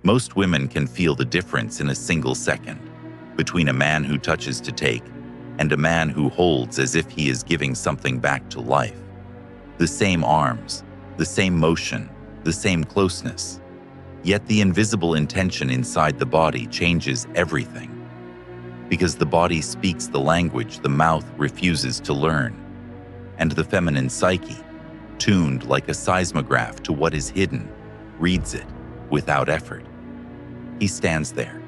Most women can feel the difference in a single second between a man who touches to take and a man who holds as if he is giving something back to life. The same arms, the same motion, the same closeness. Yet the invisible intention inside the body changes everything. Because the body speaks the language the mouth refuses to learn, and the feminine psyche, tuned like a seismograph to what is hidden, reads it without effort. He stands there,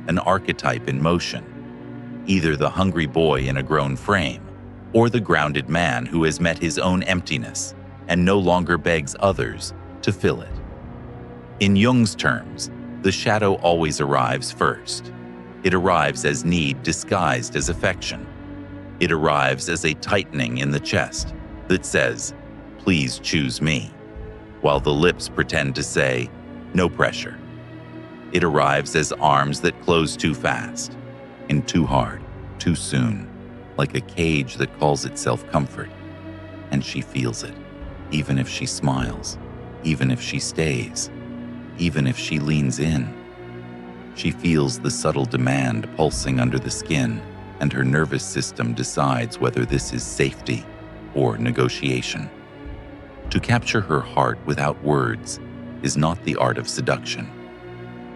an archetype in motion, either the hungry boy in a grown frame, or the grounded man who has met his own emptiness and no longer begs others to fill it. In Jung's terms, the shadow always arrives first. It arrives as need disguised as affection. It arrives as a tightening in the chest that says, "Please choose me," while the lips pretend to say, "No pressure." It arrives as arms that close too fast, in too hard, too soon, like a cage that calls itself comfort. And she feels it, even if she smiles, even if she stays, even if she leans in. She feels the subtle demand pulsing under the skin, and her nervous system decides whether this is safety or negotiation. To capture her heart without words is not the art of seduction.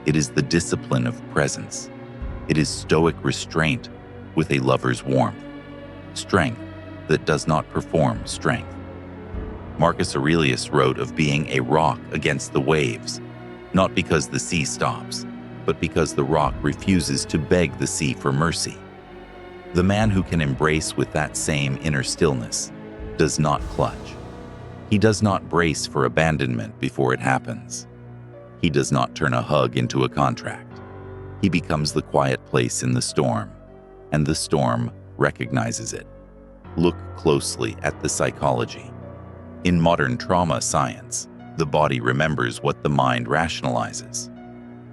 It is the discipline of presence. It is stoic restraint with a lover's warmth, strength that does not perform strength. Marcus Aurelius wrote of being a rock against the waves, not because the sea stops, but because the rock refuses to beg the sea for mercy. The man who can embrace with that same inner stillness does not clutch. He does not brace for abandonment before it happens. He does not turn a hug into a contract. He becomes the quiet place in the storm, and the storm recognizes it. Look closely at the psychology. In modern trauma science, the body remembers what the mind rationalizes.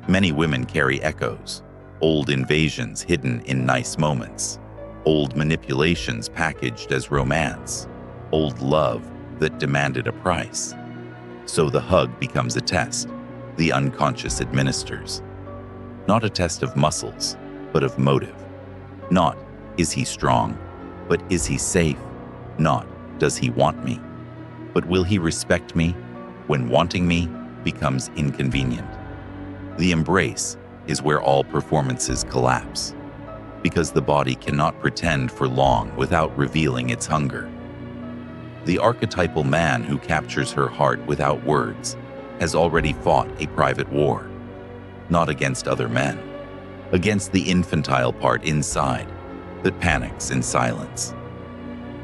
Many women carry echoes, old invasions hidden in nice moments, old manipulations packaged as romance, old love that demanded a price. So the hug becomes a test the unconscious administers. Not a test of muscles, but of motive. Not, is he strong, but is he safe? Not, does he want me, but will he respect me when wanting me becomes inconvenient? The embrace is where all performances collapse, because the body cannot pretend for long without revealing its hunger. The archetypal man who captures her heart without words has already fought a private war, not against other men, against the infantile part inside that panics in silence.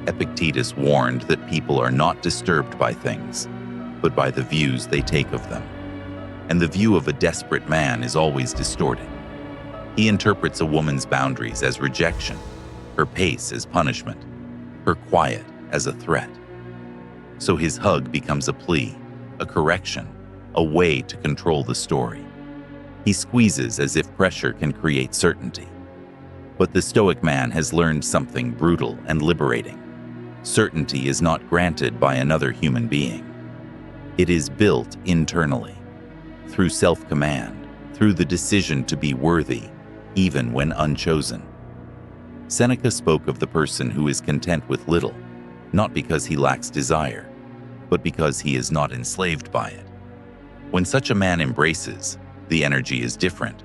Epictetus warned that people are not disturbed by things, but by the views they take of them. And the view of a desperate man is always distorted. He interprets a woman's boundaries as rejection, her pace as punishment, her quiet as a threat. So his hug becomes a plea, a correction, a way to control the story. He squeezes as if pressure can create certainty. But the Stoic man has learned something brutal and liberating. Certainty is not granted by another human being. It is built internally, through self-command, through the decision to be worthy, even when unchosen. Seneca spoke of the person who is content with little, not because he lacks desire, but because he is not enslaved by it. When such a man embraces, the energy is different.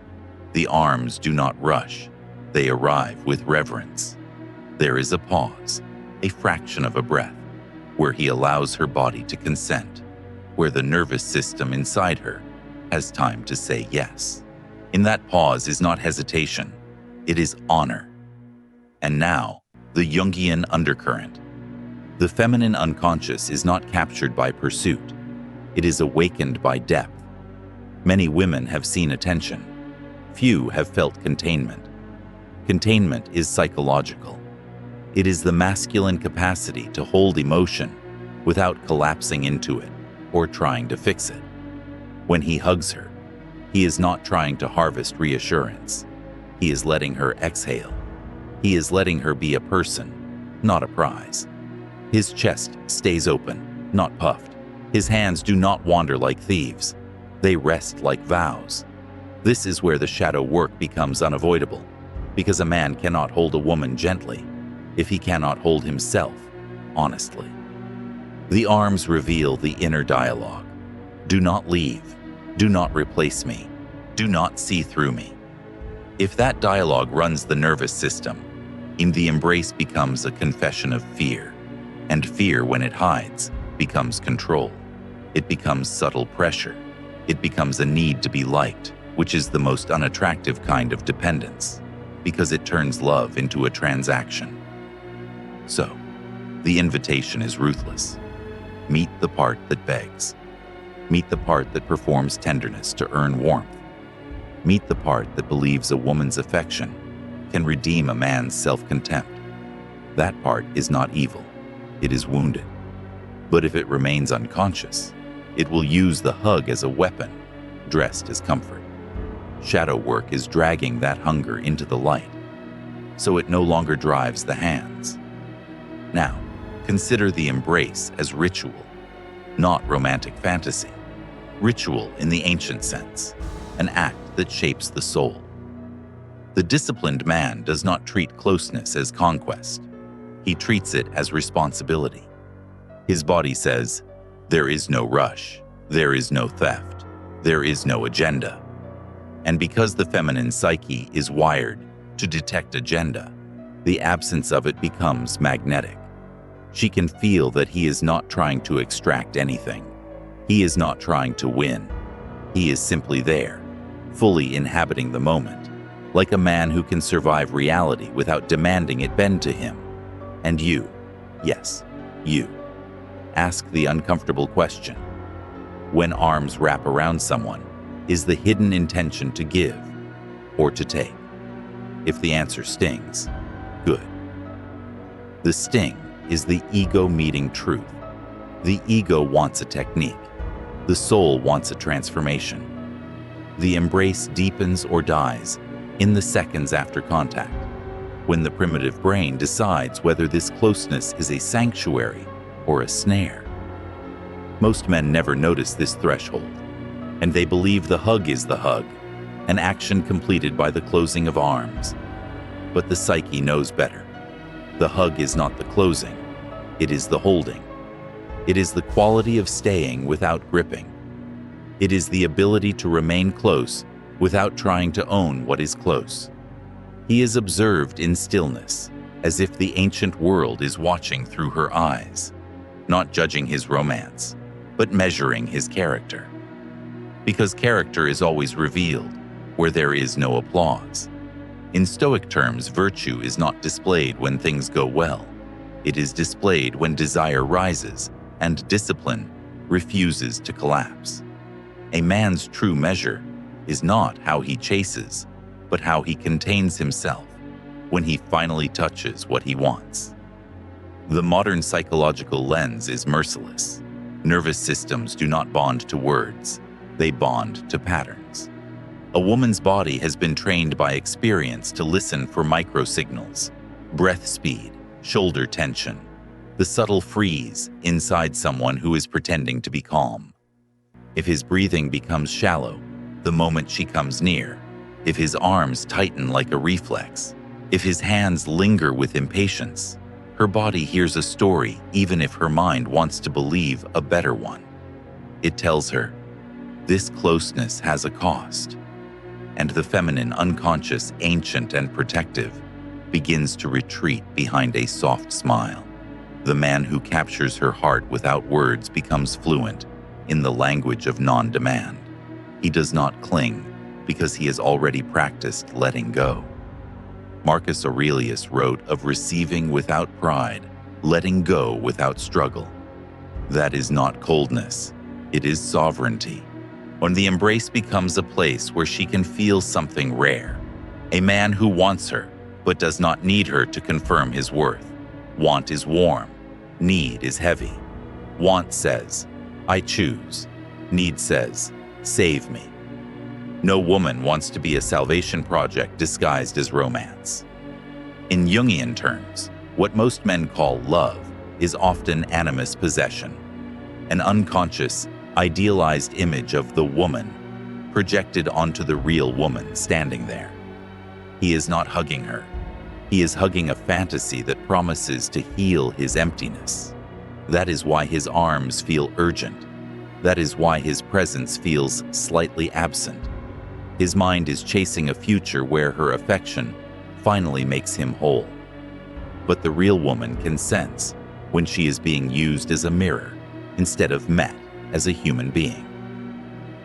The arms do not rush. They arrive with reverence. There is a pause, a fraction of a breath, where he allows her body to consent, where the nervous system inside her has time to say yes. In that pause is not hesitation, it is honor. And now, the Jungian undercurrent. The feminine unconscious is not captured by pursuit. It is awakened by depth. Many women have seen attention. Few have felt containment. Containment is psychological. It is the masculine capacity to hold emotion without collapsing into it or trying to fix it. When he hugs her, he is not trying to harvest reassurance. He is letting her exhale. He is letting her be a person, not a prize. His chest stays open, not puffed. His hands do not wander like thieves. They rest like vows. This is where the shadow work becomes unavoidable, because a man cannot hold a woman gently if he cannot hold himself honestly. The arms reveal the inner dialogue. Do not leave. Do not replace me. Do not see through me. If that dialogue runs the nervous system, the embrace becomes a confession of fear, and fear, when it hides, becomes control. It becomes subtle pressure. It becomes a need to be liked, which is the most unattractive kind of dependence, because it turns love into a transaction. So, the invitation is ruthless. Meet the part that begs. Meet the part that performs tenderness to earn warmth. Meet the part that believes a woman's affection can redeem a man's self-contempt. That part is not evil. It is wounded. But if it remains unconscious, it will use the hug as a weapon, dressed as comfort. Shadow work is dragging that hunger into the light, so it no longer drives the hands. Now, consider the embrace as ritual, not romantic fantasy. Ritual in the ancient sense, an act that shapes the soul. The disciplined man does not treat closeness as conquest. He treats it as responsibility. His body says, there is no rush, there is no theft, there is no agenda. And because the feminine psyche is wired to detect agenda, the absence of it becomes magnetic. She can feel that he is not trying to extract anything. He is not trying to win. He is simply there, fully inhabiting the moment, like a man who can survive reality without demanding it bend to him. And you, yes, you, ask the uncomfortable question. When arms wrap around someone, is the hidden intention to give or to take? If the answer stings, good. The sting is the ego meeting truth. The ego wants a technique. The soul wants a transformation. The embrace deepens or dies in the seconds after contact, when the primitive brain decides whether this closeness is a sanctuary or a snare. Most men never notice this threshold, and they believe the hug is the hug, an action completed by the closing of arms. But the psyche knows better. The hug is not the closing, it is the holding. It is the quality of staying without gripping. It is the ability to remain close without trying to own what is close. He is observed in stillness, as if the ancient world is watching through her eyes, not judging his romance, but measuring his character. Because character is always revealed where there is no applause. In Stoic terms, virtue is not displayed when things go well. It is displayed when desire rises and discipline refuses to collapse. A man's true measure is not how he chases, but how he contains himself when he finally touches what he wants. The modern psychological lens is merciless. Nervous systems do not bond to words, they bond to patterns. A woman's body has been trained by experience to listen for microsignals, breath speed, shoulder tension, the subtle freeze inside someone who is pretending to be calm. If his breathing becomes shallow the moment she comes near, if his arms tighten like a reflex, if his hands linger with impatience, her body hears a story even if her mind wants to believe a better one. It tells her, this closeness has a cost. And the feminine, unconscious, ancient, and protective begins to retreat behind a soft smile. The man who captures her heart without words becomes fluent in the language of non-demand. He does not cling because he has already practiced letting go. Marcus Aurelius wrote of receiving without pride, letting go without struggle. That is not coldness, it is sovereignty. When the embrace becomes a place where she can feel something rare, a man who wants her but does not need her to confirm his worth. Want is warm, need is heavy. Want says, I choose. Need says, save me. No woman wants to be a salvation project disguised as romance. In Jungian terms, what most men call love is often animus possession, an unconscious, idealized image of the woman projected onto the real woman standing there. He is not hugging her. He is hugging a fantasy that promises to heal his emptiness. That is why his arms feel urgent. That is why his presence feels slightly absent. His mind is chasing a future where her affection finally makes him whole. But the real woman can sense when she is being used as a mirror instead of met as a human being.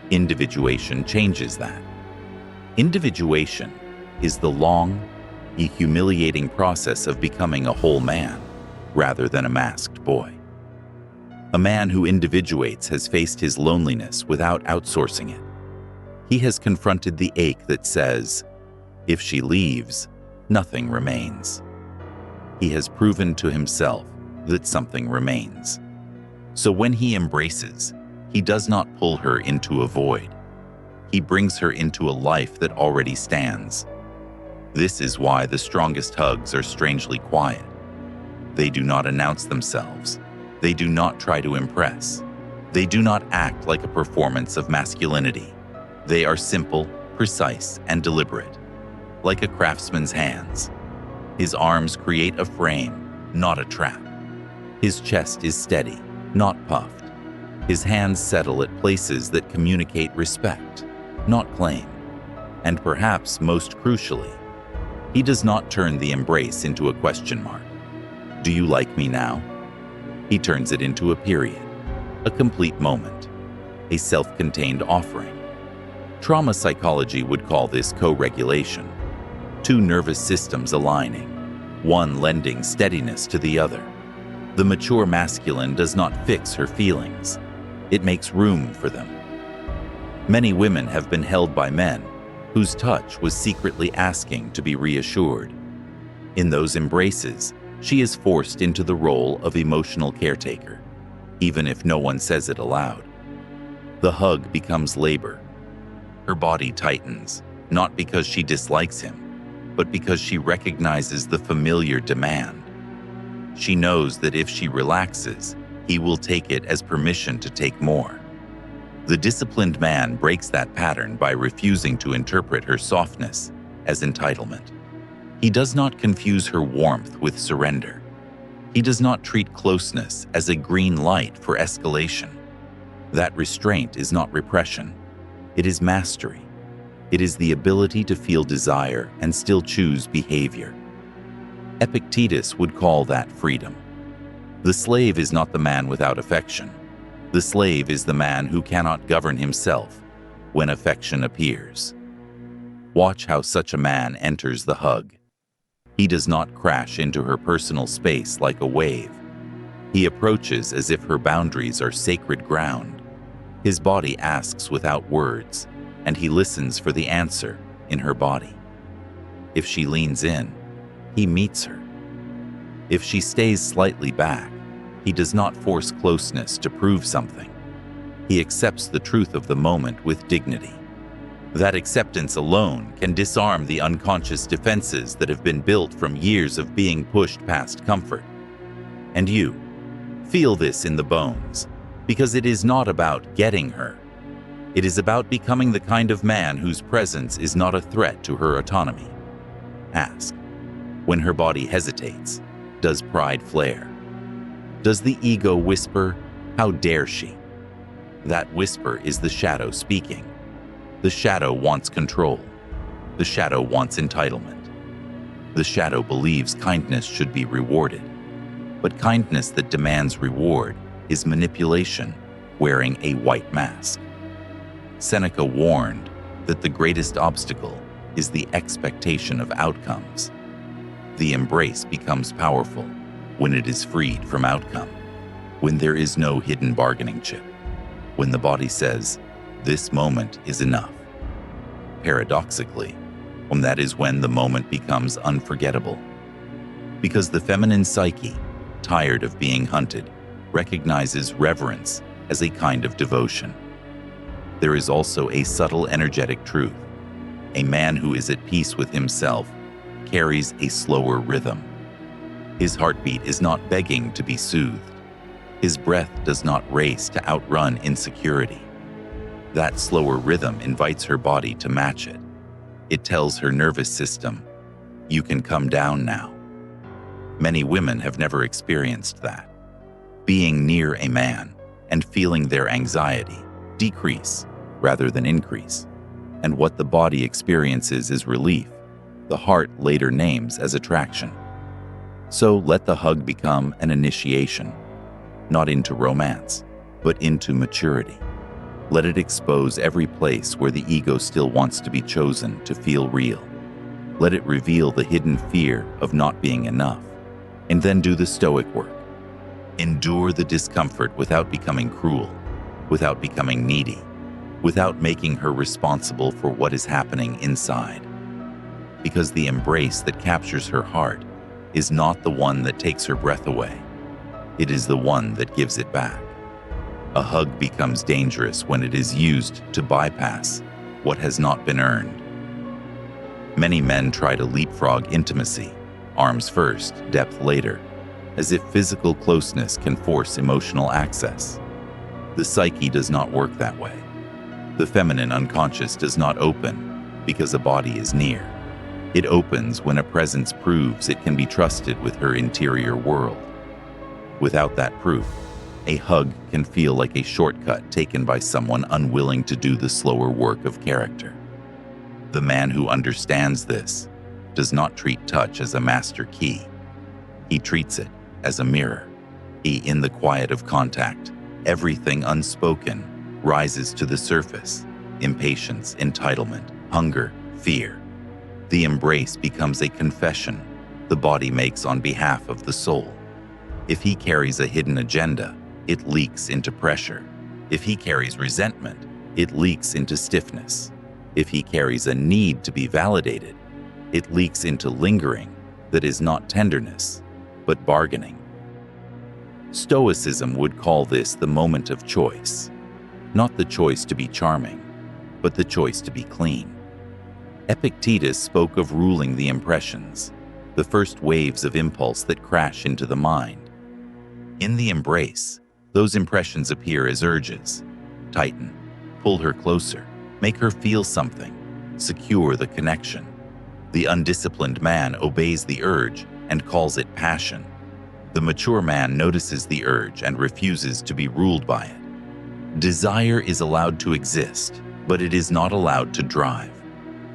Individuation changes that. Individuation is the long, humiliating process of becoming a whole man rather than a masked boy. A man who individuates has faced his loneliness without outsourcing it. He has confronted the ache that says, if she leaves, nothing remains. He has proven to himself that something remains. So when he embraces, he does not pull her into a void. He brings her into a life that already stands. This is why the strongest hugs are strangely quiet. They do not announce themselves. They do not try to impress. They do not act like a performance of masculinity. They are simple, precise, and deliberate, like a craftsman's hands. His arms create a frame, not a trap. His chest is steady, not puffed. His hands settle at places that communicate respect, not claim. And perhaps most crucially, he does not turn the embrace into a question mark. Do you like me now? He turns it into a period, a complete moment, a self-contained offering. Trauma psychology would call this co-regulation, two nervous systems aligning, one lending steadiness to the other. The mature masculine does not fix her feelings. It makes room for them. Many women have been held by men whose touch was secretly asking to be reassured. In those embraces, she is forced into the role of emotional caretaker, even if no one says it aloud. The hug becomes labor. Her body tightens, not because she dislikes him, but because she recognizes the familiar demand. She knows that if she relaxes, he will take it as permission to take more. The disciplined man breaks that pattern by refusing to interpret her softness as entitlement. He does not confuse her warmth with surrender. He does not treat closeness as a green light for escalation. That restraint is not repression. It is mastery. It is the ability to feel desire and still choose behavior. Epictetus would call that freedom. The slave is not the man without affection. The slave is the man who cannot govern himself when affection appears. Watch how such a man enters the hug. He does not crash into her personal space like a wave. He approaches as if her boundaries are sacred ground. His body asks without words, and he listens for the answer in her body. If she leans in, he meets her. If she stays slightly back, he does not force closeness to prove something. He accepts the truth of the moment with dignity. That acceptance alone can disarm the unconscious defenses that have been built from years of being pushed past comfort. And you, feel this in the bones, because it is not about getting her. It is about becoming the kind of man whose presence is not a threat to her autonomy. Ask, when her body hesitates, does pride flare? Does the ego whisper, how dare she? That whisper is the shadow speaking. The shadow wants control. The shadow wants entitlement. The shadow believes kindness should be rewarded. But kindness that demands reward is manipulation wearing a white mask. Seneca warned that the greatest obstacle is the expectation of outcomes. The embrace becomes powerful when it is freed from outcome, when there is no hidden bargaining chip, when the body says, this moment is enough. Paradoxically, that is when the moment becomes unforgettable. Because the feminine psyche, tired of being hunted, recognizes reverence as a kind of devotion. There is also a subtle energetic truth. A man who is at peace with himself carries a slower rhythm. His heartbeat is not begging to be soothed. His breath does not race to outrun insecurity. That slower rhythm invites her body to match it. It tells her nervous system, "You can come down now." Many women have never experienced that. Being near a man and feeling their anxiety decrease rather than increase. And what the body experiences is relief, the heart later names as attraction. So let the hug become an initiation, not into romance, but into maturity. Let it expose every place where the ego still wants to be chosen to feel real. Let it reveal the hidden fear of not being enough. And then do the Stoic work. Endure the discomfort without becoming cruel, without becoming needy, without making her responsible for what is happening inside. Because the embrace that captures her heart is not the one that takes her breath away. It is the one that gives it back. A hug becomes dangerous when it is used to bypass what has not been earned. Many men try to leapfrog intimacy, arms first, depth later, as if physical closeness can force emotional access. The psyche does not work that way. The feminine unconscious does not open because a body is near. It opens when a presence proves it can be trusted with her interior world. Without that proof, a hug can feel like a shortcut taken by someone unwilling to do the slower work of character. The man who understands this does not treat touch as a master key. He treats it as a mirror. In the quiet of contact, everything unspoken rises to the surface: impatience, entitlement, hunger, fear. The embrace becomes a confession the body makes on behalf of the soul. If he carries a hidden agenda, it leaks into pressure. If he carries resentment, it leaks into stiffness. If he carries a need to be validated, it leaks into lingering that is not tenderness, but bargaining. Stoicism would call this the moment of choice. Not the choice to be charming, but the choice to be clean. Epictetus spoke of ruling the impressions, the first waves of impulse that crash into the mind. In the embrace, those impressions appear as urges. Tighten, pull her closer, make her feel something, secure the connection. The undisciplined man obeys the urge and calls it passion. The mature man notices the urge and refuses to be ruled by it. Desire is allowed to exist, but it is not allowed to drive.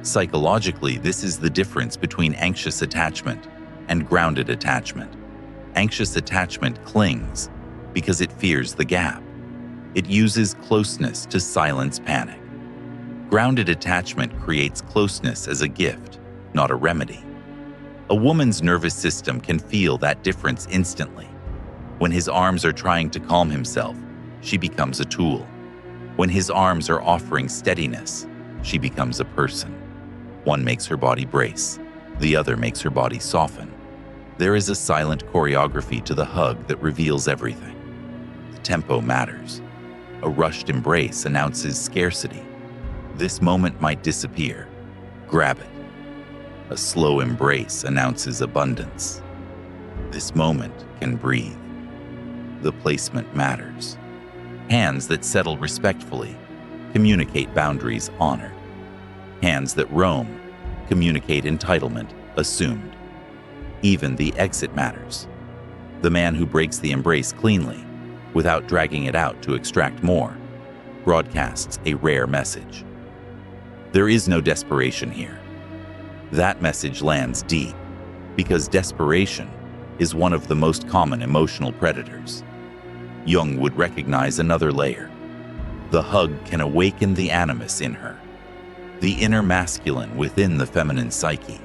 Psychologically, this is the difference between anxious attachment and grounded attachment. Anxious attachment clings because it fears the gap. It uses closeness to silence panic. Grounded attachment creates closeness as a gift, not a remedy. A woman's nervous system can feel that difference instantly. When his arms are trying to calm himself, she becomes a tool. When his arms are offering steadiness, she becomes a person. One makes her body brace, the other makes her body soften. There is a silent choreography to the hug that reveals everything. The tempo matters. A rushed embrace announces scarcity. This moment might disappear. Grab it. A slow embrace announces abundance. This moment can breathe. The placement matters. Hands that settle respectfully communicate boundaries honored. Hands that roam communicate entitlement assumed. Even the exit matters. The man who breaks the embrace cleanly, without dragging it out to extract more, broadcasts a rare message. There is no desperation here. That message lands deep, because desperation is one of the most common emotional predators. Jung would recognize another layer. The hug can awaken the animus in her, the inner masculine within the feminine psyche.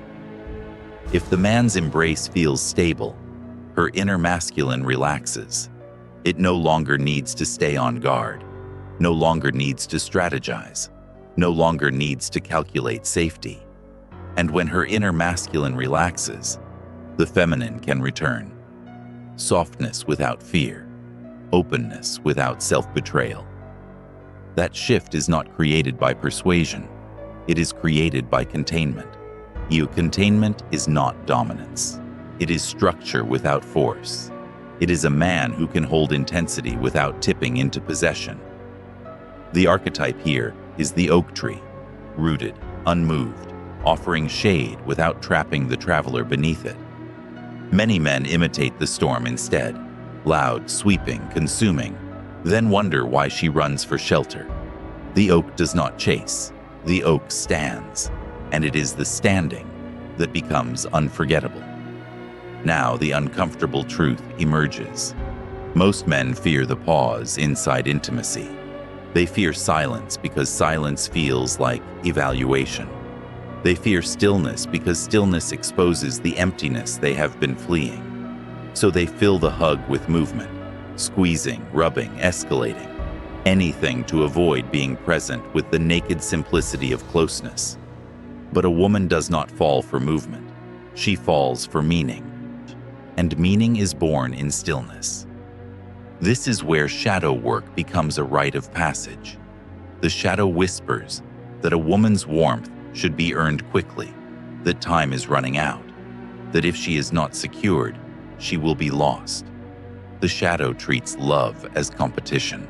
If the man's embrace feels stable, her inner masculine relaxes. It no longer needs to stay on guard, no longer needs to strategize, no longer needs to calculate safety. And when her inner masculine relaxes, the feminine can return. Softness without fear, openness without self-betrayal. That shift is not created by persuasion. It is created by containment. Containment is not dominance. It is structure without force. It is a man who can hold intensity without tipping into possession. The archetype here is the oak tree, rooted, unmoved, offering shade without trapping the traveler beneath it. Many men imitate the storm instead, loud, sweeping, consuming, then wonder why she runs for shelter. The oak does not chase, the oak stands, and it is the standing that becomes unforgettable. Now the uncomfortable truth emerges. Most men fear the pause inside intimacy. They fear silence because silence feels like evaluation. They fear stillness because stillness exposes the emptiness they have been fleeing. So they fill the hug with movement, squeezing, rubbing, escalating, anything to avoid being present with the naked simplicity of closeness. But a woman does not fall for movement. She falls for meaning. And meaning is born in stillness. This is where shadow work becomes a rite of passage. The shadow whispers that a woman's warmth should be earned quickly, that time is running out, that if she is not secured, she will be lost. The shadow treats love as competition.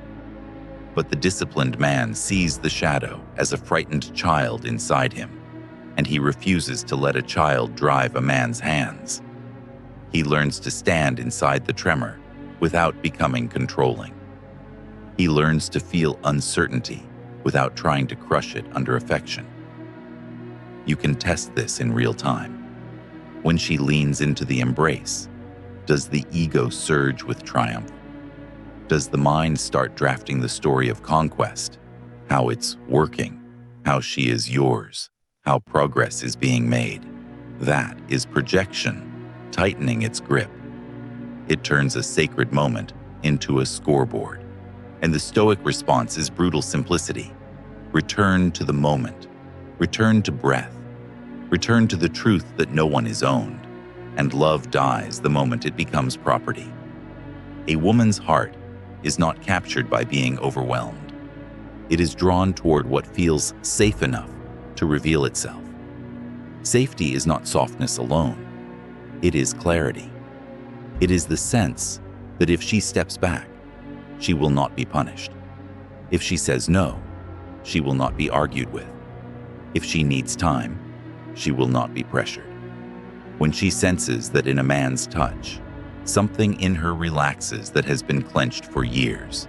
But the disciplined man sees the shadow as a frightened child inside him, and he refuses to let a child drive a man's hands. He learns to stand inside the tremor without becoming controlling. He learns to feel uncertainty without trying to crush it under affection. You can test this in real time. When she leans into the embrace, does the ego surge with triumph? Does the mind start drafting the story of conquest, how it's working, how she is yours, how progress is being made? That is projection tightening its grip. It turns a sacred moment into a scoreboard. And the Stoic response is brutal simplicity. Return to the moment. Return to breath. Return to the truth that no one is owned. And love dies the moment it becomes property. A woman's heart is not captured by being overwhelmed. It is drawn toward what feels safe enough to reveal itself. Safety is not softness alone. It is clarity. It is the sense that if she steps back, she will not be punished. If she says no, she will not be argued with. If she needs time, she will not be pressured. When she senses that in a man's touch, something in her relaxes that has been clenched for years.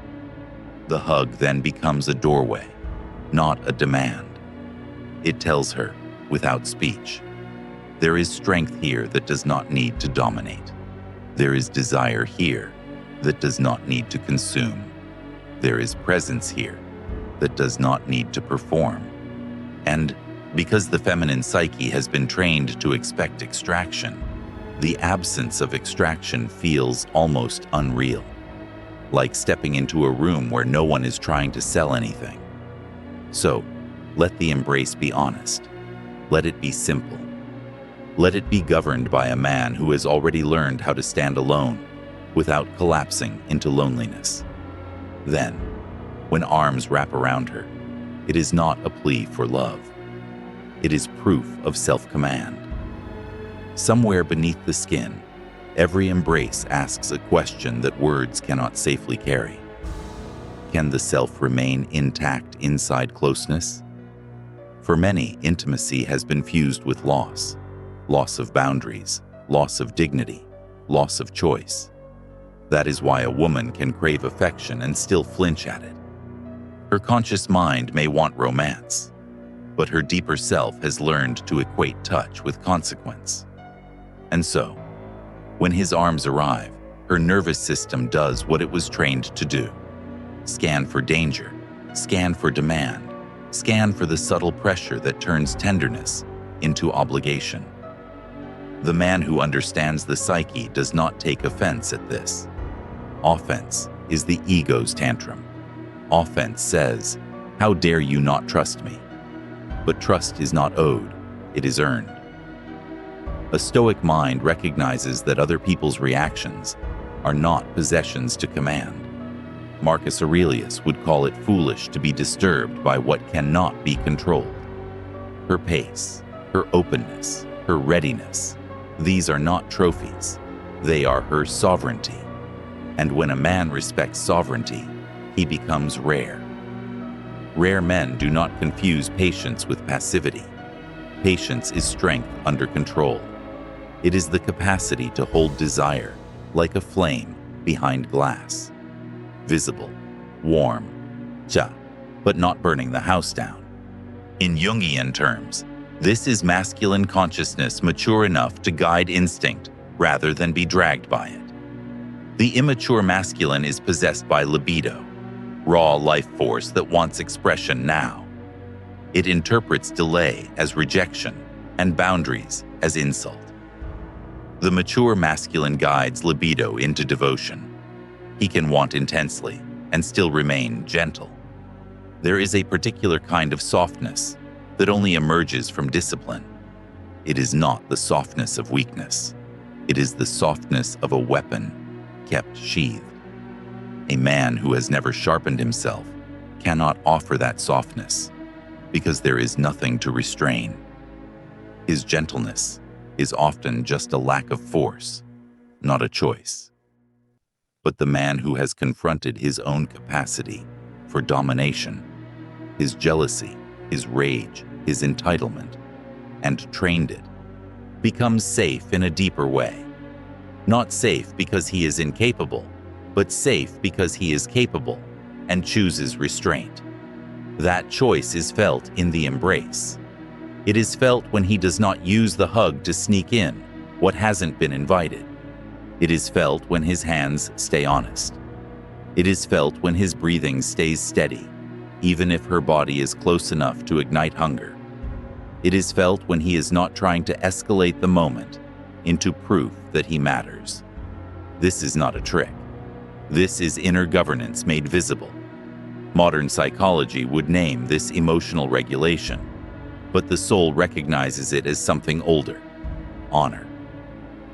The hug then becomes a doorway, not a demand. It tells her, without speech, there is strength here that does not need to dominate. There is desire here that does not need to consume. There is presence here that does not need to perform. And because the feminine psyche has been trained to expect extraction, the absence of extraction feels almost unreal, like stepping into a room where no one is trying to sell anything. So, let the embrace be honest. Let it be simple. Let it be governed by a man who has already learned how to stand alone without collapsing into loneliness. Then, when arms wrap around her, it is not a plea for love. It is proof of self-command. Somewhere beneath the skin, every embrace asks a question that words cannot safely carry. Can the self remain intact inside closeness? For many, intimacy has been fused with loss. Loss of boundaries, loss of dignity, loss of choice. That is why a woman can crave affection and still flinch at it. Her conscious mind may want romance, but her deeper self has learned to equate touch with consequence. And so, when his arms arrive, her nervous system does what it was trained to do. Scan for danger, scan for demand, scan for the subtle pressure that turns tenderness into obligation. The man who understands the psyche does not take offense at this. Offense is the ego's tantrum. Offense says, "How dare you not trust me?" But trust is not owed, it is earned. A Stoic mind recognizes that other people's reactions are not possessions to command. Marcus Aurelius would call it foolish to be disturbed by what cannot be controlled. Her pace, her openness, her readiness, these are not trophies, they are her sovereignty. And when a man respects sovereignty, he becomes rare. Rare men do not confuse patience with passivity. Patience is strength under control. It is the capacity to hold desire like a flame behind glass. Visible, warm, but not burning the house down. In Jungian terms, this is masculine consciousness mature enough to guide instinct rather than be dragged by it. The immature masculine is possessed by libido, raw life force that wants expression now. It interprets delay as rejection and boundaries as insult. The mature masculine guides libido into devotion. He can want intensely and still remain gentle. There is a particular kind of softness that only emerges from discipline. It is not the softness of weakness. It is the softness of a weapon kept sheathed. A man who has never sharpened himself cannot offer that softness because there is nothing to restrain. His gentleness is often just a lack of force, not a choice. But the man who has confronted his own capacity for domination, his jealousy, his rage, his entitlement, and trained it, becomes safe in a deeper way. Not safe because he is incapable, but safe because he is capable and chooses restraint. That choice is felt in the embrace. It is felt when he does not use the hug to sneak in what hasn't been invited. It is felt when his hands stay honest. It is felt when his breathing stays steady, even if her body is close enough to ignite hunger. It is felt when he is not trying to escalate the moment into proof that he matters. This is not a trick. This is inner governance made visible. Modern psychology would name this emotional regulation, but the soul recognizes it as something older: honor.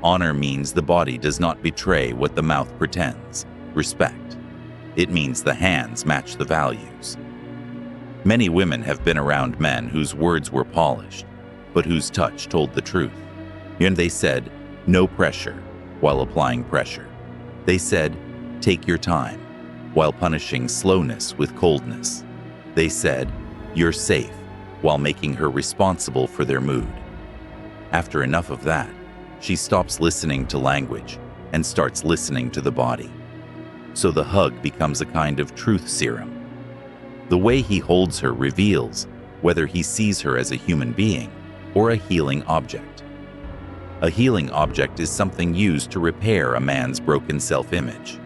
Honor means the body does not betray what the mouth pretends. Respect. It means the hands match the values. Many women have been around men whose words were polished, but whose touch told the truth. And they said, "No pressure," while applying pressure. They said, "Take your time," while punishing slowness with coldness. They said, "You're safe," while making her responsible for their mood. After enough of that, she stops listening to language and starts listening to the body. So the hug becomes a kind of truth serum. The way he holds her reveals whether he sees her as a human being or a healing object. A healing object is something used to repair a man's broken self-image.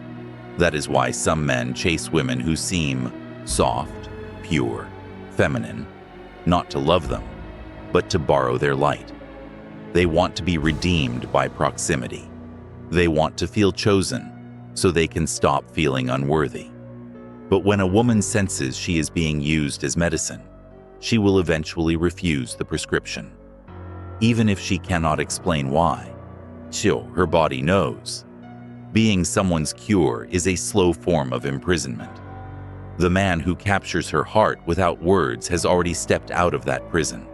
That is why some men chase women who seem soft, pure, feminine, not to love them, but to borrow their light. They want to be redeemed by proximity. They want to feel chosen so they can stop feeling unworthy. But when a woman senses she is being used as medicine, she will eventually refuse the prescription. Even if she cannot explain why, her body knows. Being someone's cure is a slow form of imprisonment. The man who captures her heart without words has already stepped out of that prison.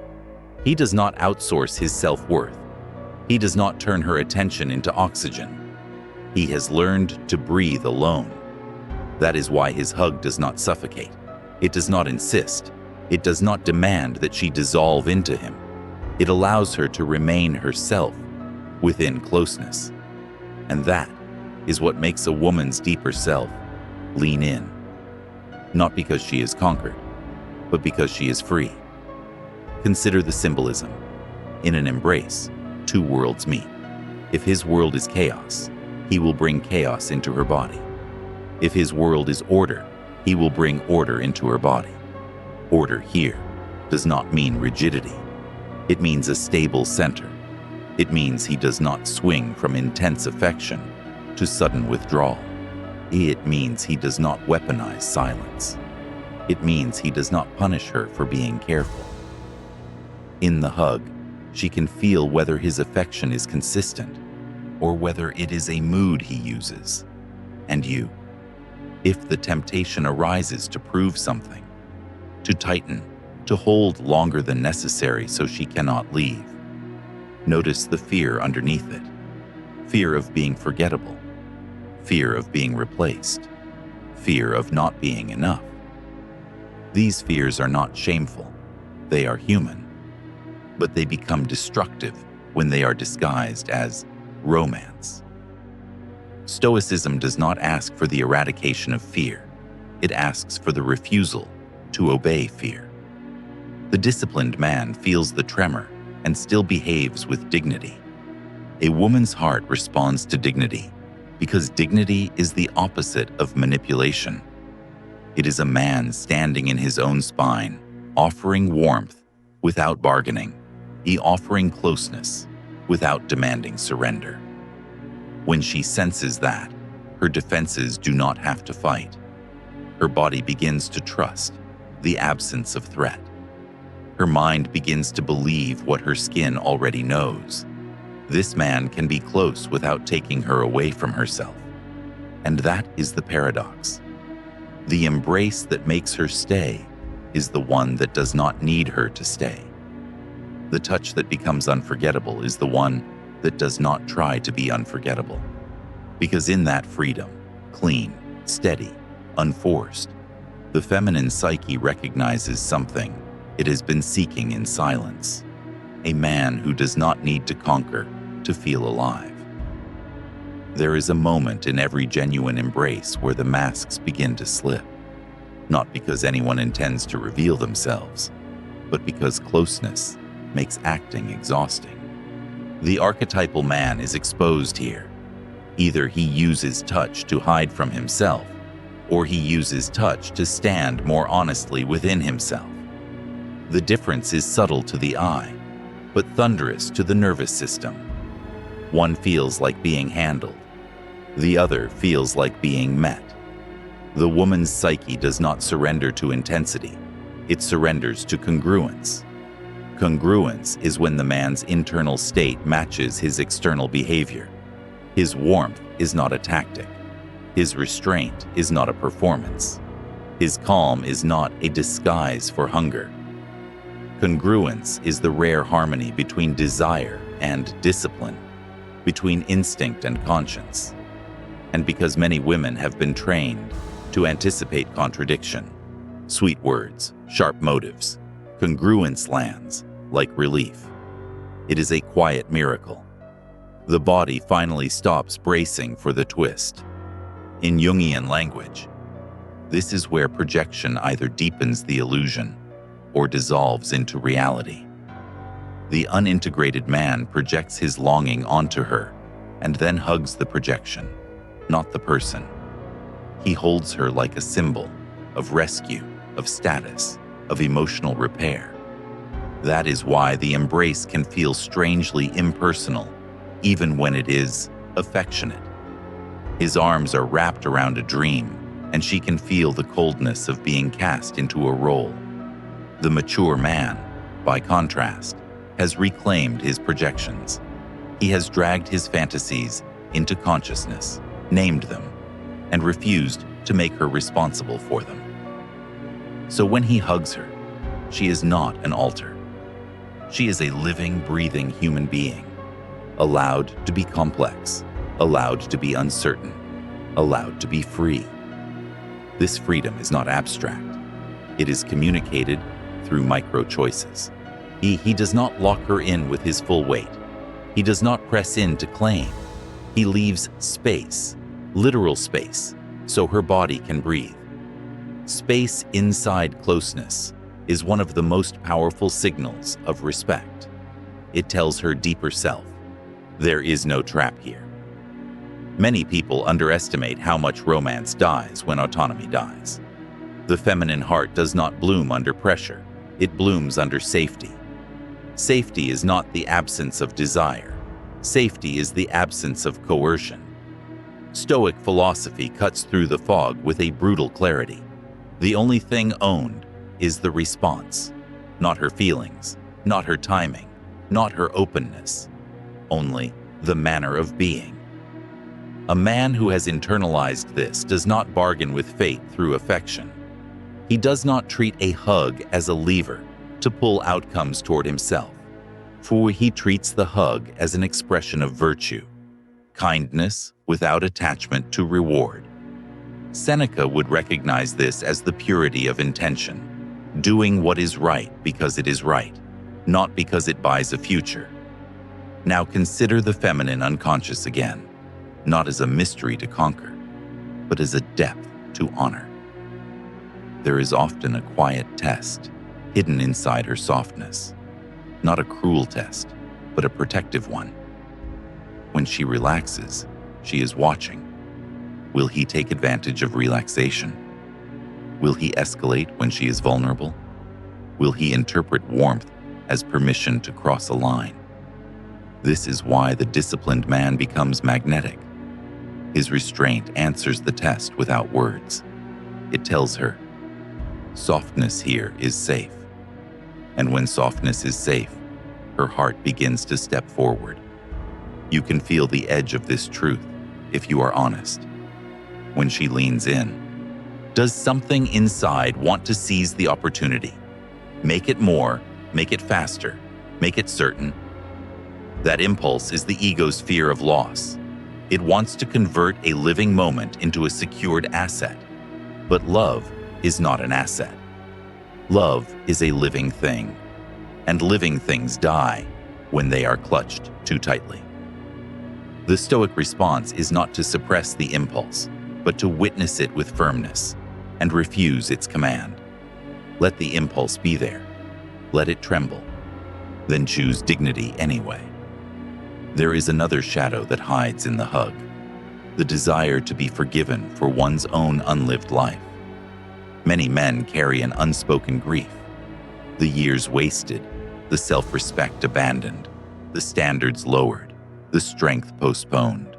He does not outsource his self-worth. He does not turn her attention into oxygen. He has learned to breathe alone. That is why his hug does not suffocate. It does not insist. It does not demand that she dissolve into him. It allows her to remain herself within closeness. And that is what makes a woman's deeper self lean in. Not because she is conquered, but because she is free. Consider the symbolism. In an embrace, two worlds meet. If his world is chaos, he will bring chaos into her body. If his world is order, he will bring order into her body. Order here does not mean rigidity. It means a stable center. It means he does not swing from intense affection to sudden withdrawal. It means he does not weaponize silence. It means he does not punish her for being careful. In the hug, she can feel whether his affection is consistent or whether it is a mood he uses. And you, if the temptation arises to prove something, to tighten, to hold longer than necessary so she cannot leave, notice the fear underneath it. Fear of being forgettable. Fear of being replaced. Fear of not being enough. These fears are not shameful. They are human. But they become destructive when they are disguised as romance. Stoicism does not ask for the eradication of fear. It asks for the refusal to obey fear. The disciplined man feels the tremor and still behaves with dignity. A woman's heart responds to dignity because dignity is the opposite of manipulation. It is a man standing in his own spine, offering warmth without bargaining, offering closeness without demanding surrender. When she senses that, her defenses do not have to fight. Her body begins to trust the absence of threat. Her mind begins to believe what her skin already knows. This man can be close without taking her away from herself. And that is the paradox. The embrace that makes her stay is the one that does not need her to stay. The touch that becomes unforgettable is the one that does not try to be unforgettable. Because in that freedom, clean, steady, unforced, the feminine psyche recognizes something it has been seeking in silence. A man who does not need to conquer to feel alive. There is a moment in every genuine embrace where the masks begin to slip, not because anyone intends to reveal themselves, but because closeness makes acting exhausting. The archetypal man is exposed here. Either he uses touch to hide from himself, or he uses touch to stand more honestly within himself. The difference is subtle to the eye, but thunderous to the nervous system. One feels like being handled. The other feels like being met. The woman's psyche does not surrender to intensity. It surrenders to congruence. Congruence is when the man's internal state matches his external behavior. His warmth is not a tactic. His restraint is not a performance. His calm is not a disguise for hunger. Congruence is the rare harmony between desire and discipline, between instinct and conscience. And because many women have been trained to anticipate contradiction, sweet words, sharp motives, congruence lands like relief. It is a quiet miracle. The body finally stops bracing for the twist. In Jungian language, this is where projection either deepens the illusion or dissolves into reality. The unintegrated man projects his longing onto her and then hugs the projection, not the person. He holds her like a symbol of rescue, of status, of emotional repair. That is why the embrace can feel strangely impersonal, even when it is affectionate. His arms are wrapped around a dream, and she can feel the coldness of being cast into a role. The mature man, by contrast, has reclaimed his projections. He has dragged his fantasies into consciousness, named them, and refused to make her responsible for them. So when he hugs her, she is not an altar. She is a living, breathing human being, allowed to be complex, allowed to be uncertain, allowed to be free. This freedom is not abstract. It is communicated through micro-choices. He does not lock her in with his full weight. He does not press in to claim. He leaves space, literal space, so her body can breathe. Space inside closeness is one of the most powerful signals of respect. It tells her deeper self, there is no trap here. Many people underestimate how much romance dies when autonomy dies. The feminine heart does not bloom under pressure. It blooms under safety. Safety is not the absence of desire. Safety is the absence of coercion. Stoic philosophy cuts through the fog with a brutal clarity. The only thing owned is the response, not her feelings, not her timing, not her openness, only the manner of being. A man who has internalized this does not bargain with fate through affection. He does not treat a hug as a lever to pull outcomes toward himself, for he treats the hug as an expression of virtue, kindness without attachment to reward. Seneca would recognize this as the purity of intention. doing what is right because it is right, not because it buys a future. Now consider the feminine unconscious again, not as a mystery to conquer, but as a depth to honor. There is often a quiet test hidden inside her softness, not a cruel test, but a protective one. When she relaxes, she is watching. Will he take advantage of relaxation? Will he escalate when she is vulnerable? Will he interpret warmth as permission to cross a line? This is why the disciplined man becomes magnetic. His restraint answers the test without words. It tells her, softness here is safe. And when softness is safe, her heart begins to step forward. You can feel the edge of this truth if you are honest. When she leans in, does something inside want to seize the opportunity? Make it more, make it faster, make it certain. That impulse is the ego's fear of loss. It wants to convert a living moment into a secured asset. But love is not an asset. Love is a living thing, and living things die when they are clutched too tightly. The Stoic response is not to suppress the impulse, but to witness it with firmness and refuse its command. Let the impulse be there. Let it tremble. Then choose dignity anyway. There is another shadow that hides in the hug, the desire to be forgiven for one's own unlived life. Many men carry an unspoken grief, the years wasted, the self-respect abandoned, the standards lowered, the strength postponed.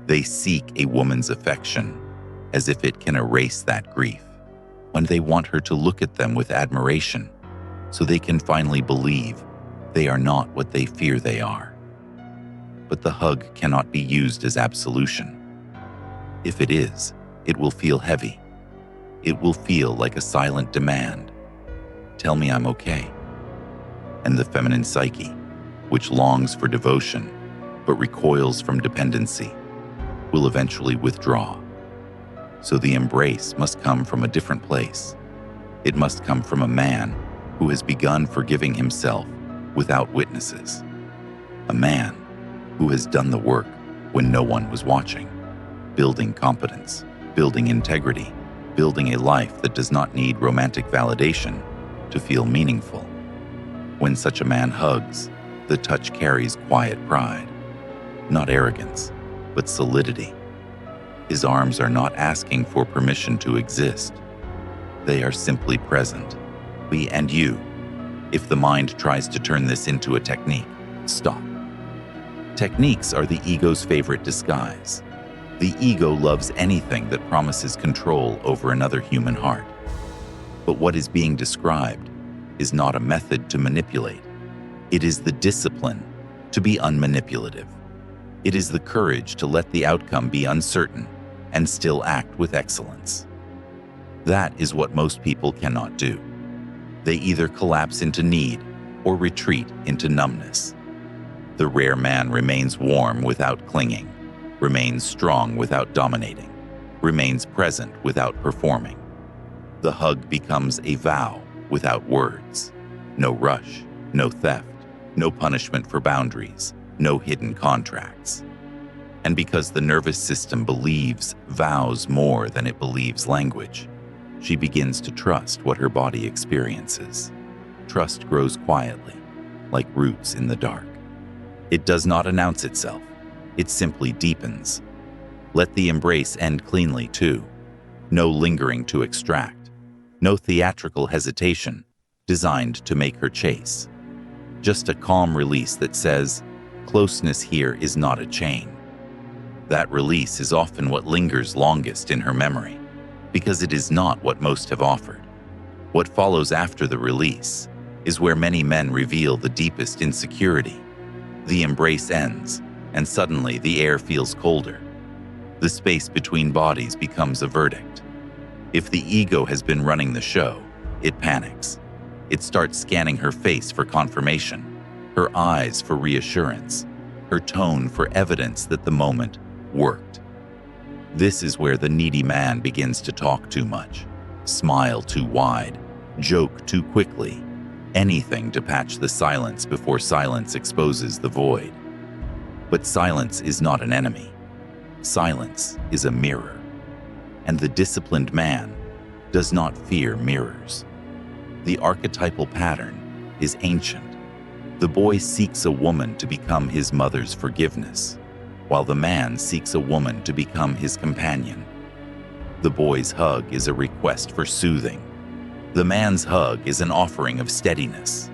They seek a woman's affection as if it can erase that grief, when they want her to look at them with admiration so they can finally believe they are not what they fear they are. But the hug cannot be used as absolution. If it is, it will feel heavy. It will feel like a silent demand. Tell me I'm okay. And the feminine psyche, which longs for devotion but recoils from dependency, will eventually withdraw. So the embrace must come from a different place. It must come from a man who has begun forgiving himself without witnesses. A man who has done the work when no one was watching, building competence, building integrity, building a life that does not need romantic validation to feel meaningful. When such a man hugs, the touch carries quiet pride, not arrogance, but solidity. His arms are not asking for permission to exist. They are simply present. We and you. If the mind tries to turn this into a technique, stop. Techniques are the ego's favorite disguise. The ego loves anything that promises control over another human heart. But what is being described is not a method to manipulate. It is the discipline to be unmanipulative. It is the courage to let the outcome be uncertain and still act with excellence. That is what most people cannot do. They either collapse into need or retreat into numbness. The rare man remains warm without clinging, remains strong without dominating, remains present without performing. The hug becomes a vow without words. No rush, no theft, no punishment for boundaries, no hidden contracts. And because the nervous system believes vows more than it believes language, she begins to trust what her body experiences. Trust grows quietly, like roots in the dark. It does not announce itself. It simply deepens. Let the embrace end cleanly, too. No lingering to extract. No theatrical hesitation designed to make her chase. Just a calm release that says, closeness here is not a chain. That release is often what lingers longest in her memory, because it is not what most have offered. What follows after the release is where many men reveal the deepest insecurity. The embrace ends, and suddenly the air feels colder. The space between bodies becomes a verdict. If the ego has been running the show, it panics. It starts scanning her face for confirmation, her eyes for reassurance, her tone for evidence that the moment worked. This is where the needy man begins to talk too much, smile too wide, joke too quickly, anything to patch the silence before silence exposes the void. But silence is not an enemy. Silence is a mirror. And the disciplined man does not fear mirrors. The archetypal pattern is ancient. The boy seeks a woman to become his mother's forgiveness, while the man seeks a woman to become his companion. The boy's hug is a request for soothing. The man's hug is an offering of steadiness.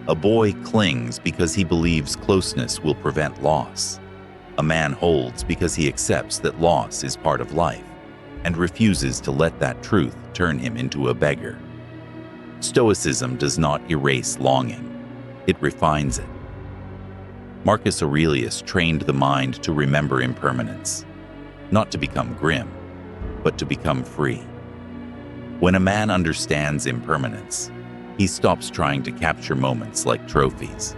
A boy clings because he believes closeness will prevent loss. A man holds because he accepts that loss is part of life and refuses to let that truth turn him into a beggar. Stoicism does not erase longing. It refines it. Marcus Aurelius trained the mind to remember impermanence, not to become grim, but to become free. When a man understands impermanence, he stops trying to capture moments like trophies.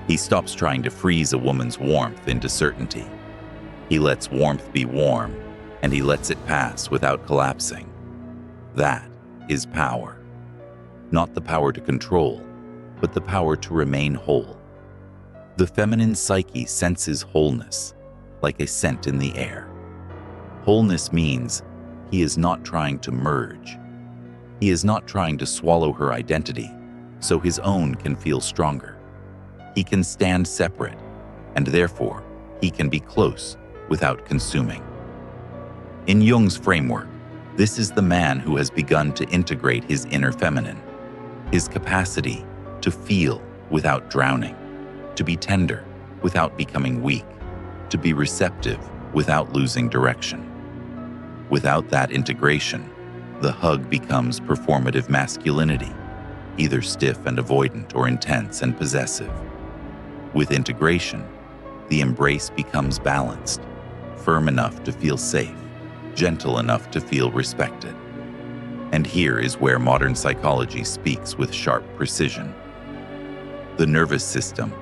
He stops trying to freeze a woman's warmth into certainty. He lets warmth be warm, and he lets it pass without collapsing. That is power. Not the power to control, but the power to remain whole. The feminine psyche senses wholeness, like a scent in the air. Wholeness means he is not trying to merge. He is not trying to swallow her identity, so his own can feel stronger. He can stand separate, and therefore he can be close without consuming. In Jung's framework, this is the man who has begun to integrate his inner feminine, his capacity to feel without drowning, to be tender without becoming weak, to be receptive without losing direction. Without that integration, the hug becomes performative masculinity, either stiff and avoidant or intense and possessive. With integration, the embrace becomes balanced, firm enough to feel safe, gentle enough to feel respected. And here is where modern psychology speaks with sharp precision. The nervous system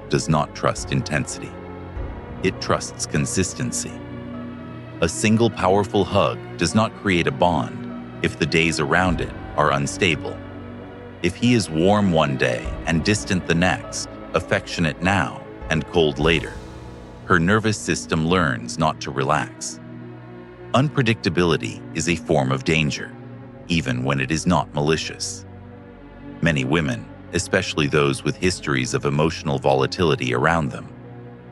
does not trust intensity. It trusts consistency. A single powerful hug does not create a bond if the days around it are unstable. If he is warm one day and distant the next, affectionate now and cold later, her nervous system learns not to relax. Unpredictability is a form of danger, even when it is not malicious. Many women, especially those with histories of emotional volatility around them,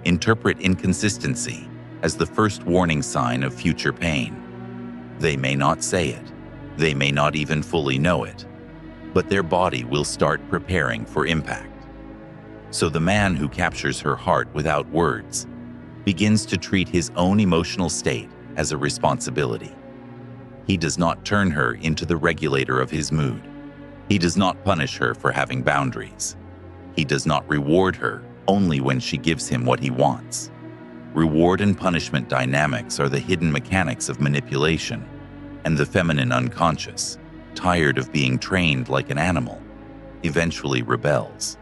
interpret inconsistency as the first warning sign of future pain. They may not say it, they may not even fully know it, but their body will start preparing for impact. So the man who captures her heart without words begins to treat his own emotional state as a responsibility. He does not turn her into the regulator of his mood. He does not punish her for having boundaries. He does not reward her only when she gives him what he wants. Reward and punishment dynamics are the hidden mechanics of manipulation, and the feminine unconscious, tired of being trained like an animal, eventually rebels.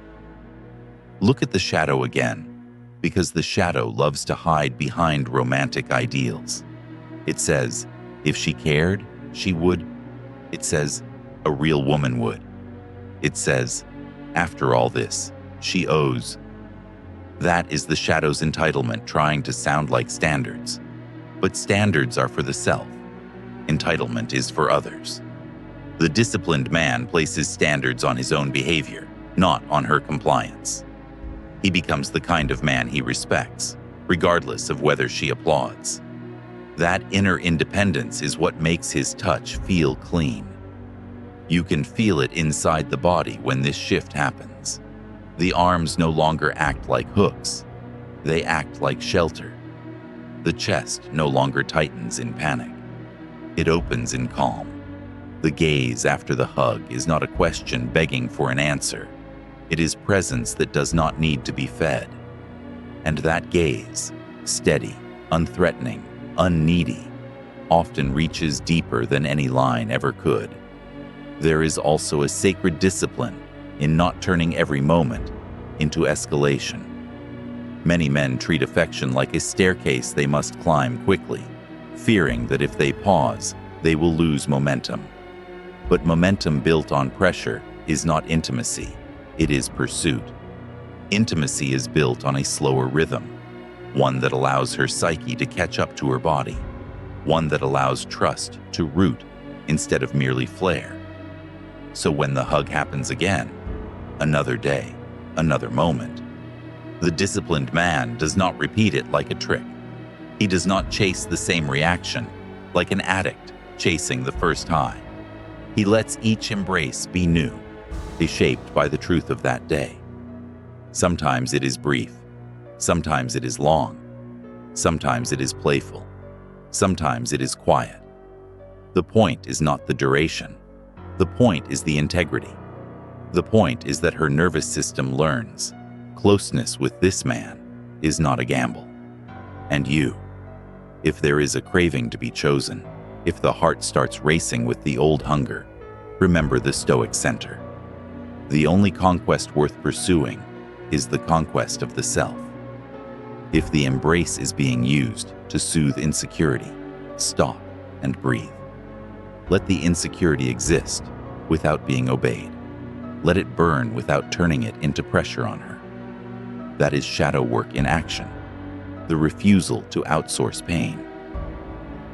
Look at the shadow again, because the shadow loves to hide behind romantic ideals. It says, if she cared, she would. It says, a real woman would. It says, after all this, she owes. That is the shadow's entitlement trying to sound like standards. But standards are for the self. Entitlement is for others. The disciplined man places standards on his own behavior, not on her compliance. He becomes the kind of man he respects, regardless of whether she applauds. That inner independence is what makes his touch feel clean. You can feel it inside the body when this shift happens. The arms no longer act like hooks. They act like shelter. The chest no longer tightens in panic. It opens in calm. The gaze after the hug is not a question begging for an answer. It is presence that does not need to be fed. And that gaze, steady, unthreatening, unneedy, often reaches deeper than any line ever could. There is also a sacred discipline in not turning every moment into escalation. Many men treat affection like a staircase they must climb quickly, fearing that if they pause, they will lose momentum. But momentum built on pressure is not intimacy, it is pursuit. Intimacy is built on a slower rhythm, one that allows her psyche to catch up to her body, one that allows trust to root instead of merely flare. So when the hug happens again, another day, another moment, the disciplined man does not repeat it like a trick. He does not chase the same reaction like an addict chasing the first high. He lets each embrace be new, be shaped by the truth of that day. Sometimes it is brief, sometimes it is long, sometimes it is playful, sometimes it is quiet. The point is not the duration. The point is the integrity. The point is that her nervous system learns closeness with this man is not a gamble. And you, if there is a craving to be chosen, if the heart starts racing with the old hunger, remember the Stoic center. The only conquest worth pursuing is the conquest of the self. If the embrace is being used to soothe insecurity, stop and breathe. Let the insecurity exist without being obeyed. Let it burn without turning it into pressure on her. That is shadow work in action, the refusal to outsource pain.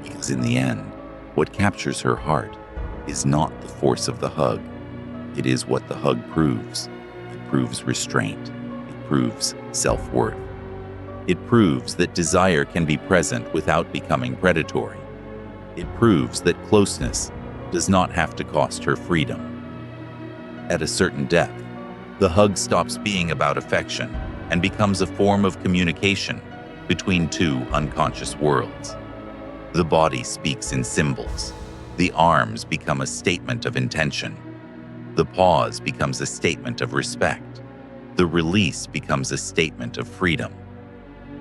Because in the end, what captures her heart is not the force of the hug. It is what the hug proves. It proves restraint. It proves self-worth. It proves that desire can be present without becoming predatory. It proves that closeness does not have to cost her freedom. At a certain depth, the hug stops being about affection and becomes a form of communication between two unconscious worlds. The body speaks in symbols. The arms become a statement of intention. The pause becomes a statement of respect. The release becomes a statement of freedom.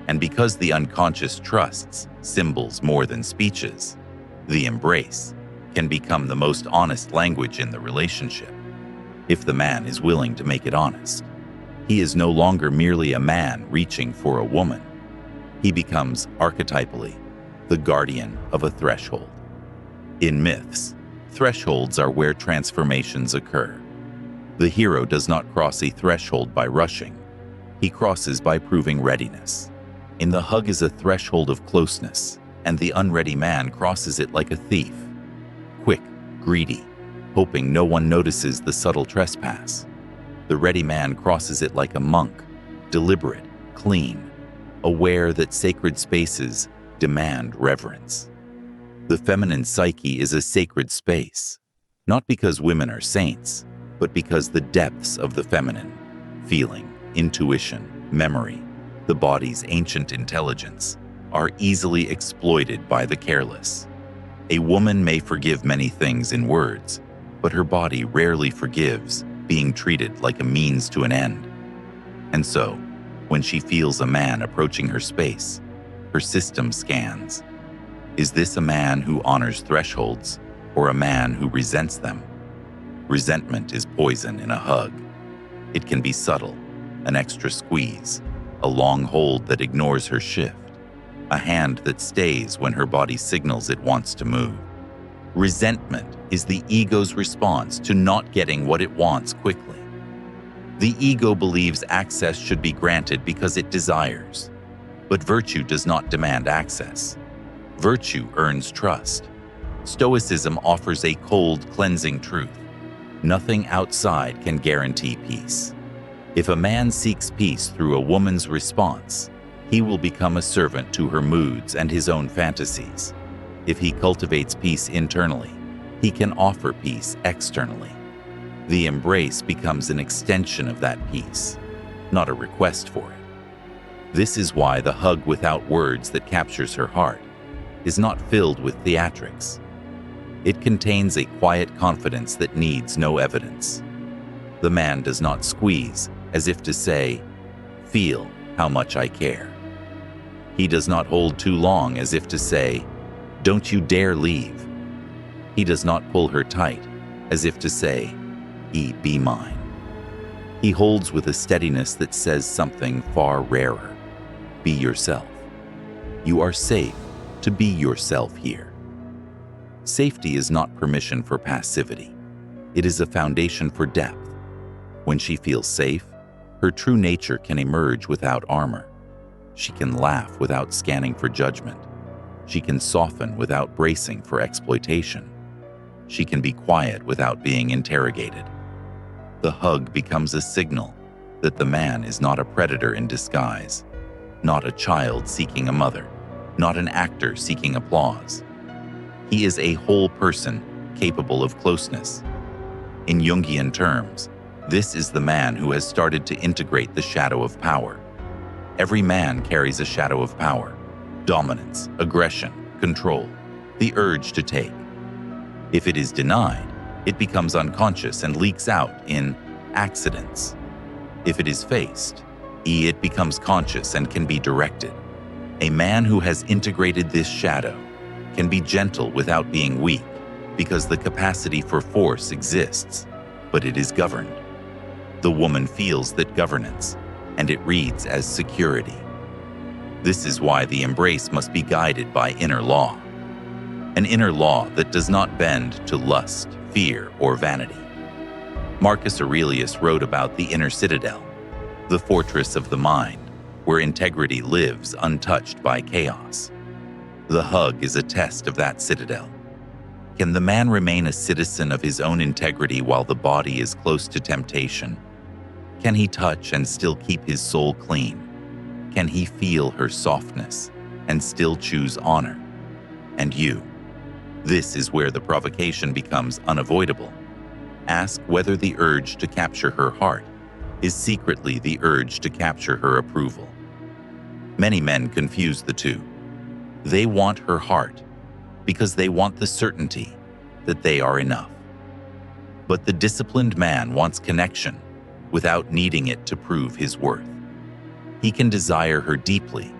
And because the unconscious trusts symbols more than speeches, the embrace can become the most honest language in the relationship. If the man is willing to make it honest, he is no longer merely a man reaching for a woman. He becomes archetypally the guardian of a threshold. In myths, thresholds are where transformations occur. The hero does not cross a threshold by rushing. He crosses by proving readiness. In the hug is a threshold of closeness, and the unready man crosses it like a thief. Quick, greedy, hoping no one notices the subtle trespass. The ready man crosses it like a monk, deliberate, clean, aware that sacred spaces demand reverence. The feminine psyche is a sacred space, not because women are saints, but because the depths of the feminine, feeling, intuition, memory, the body's ancient intelligence, are easily exploited by the careless. A woman may forgive many things in words, but her body rarely forgives being treated like a means to an end. And so, when she feels a man approaching her space, her system scans. Is this a man who honors thresholds, or a man who resents them? Resentment is poison in a hug. It can be subtle, an extra squeeze, a long hold that ignores her shift, a hand that stays when her body signals it wants to move. Resentment is the ego's response to not getting what it wants quickly. The ego believes access should be granted because it desires. But virtue does not demand access. Virtue earns trust. Stoicism offers a cold, cleansing truth. Nothing outside can guarantee peace. If a man seeks peace through a woman's response, he will become a servant to her moods and his own fantasies. If he cultivates peace internally, he can offer peace externally. The embrace becomes an extension of that peace, not a request for it. This is why the hug without words that captures her heart is not filled with theatrics. It contains a quiet confidence that needs no evidence. The man does not squeeze as if to say, "Feel how much I care." He does not hold too long as if to say, "Don't you dare leave." He does not pull her tight as if to say, Be mine." He holds with a steadiness that says something far rarer. Be yourself. You are safe to be yourself here. Safety is not permission for passivity. It is a foundation for depth. When she feels safe, her true nature can emerge without armor. She can laugh without scanning for judgment. She can soften without bracing for exploitation. She can be quiet without being interrogated. The hug becomes a signal that the man is not a predator in disguise, not a child seeking a mother, not an actor seeking applause. He is a whole person capable of closeness. In Jungian terms, this is the man who has started to integrate the shadow of power. Every man carries a shadow of power: dominance, aggression, control, the urge to take. If it is denied, it becomes unconscious and leaks out in accidents. If it is faced, it becomes conscious and can be directed. A man who has integrated this shadow can be gentle without being weak, because the capacity for force exists, but it is governed. The woman feels that governance, and it reads as security. This is why the embrace must be guided by inner law. An inner law that does not bend to lust, fear, or vanity. Marcus Aurelius wrote about the inner citadel, the fortress of the mind, where integrity lives untouched by chaos. The hug is a test of that citadel. Can the man remain a citizen of his own integrity while the body is close to temptation? Can he touch and still keep his soul clean? Can he feel her softness and still choose honor? And you? This is where the provocation becomes unavoidable. Ask whether the urge to capture her heart is secretly the urge to capture her approval. Many men confuse the two. They want her heart because they want the certainty that they are enough. But the disciplined man wants connection without needing it to prove his worth. He can desire her deeply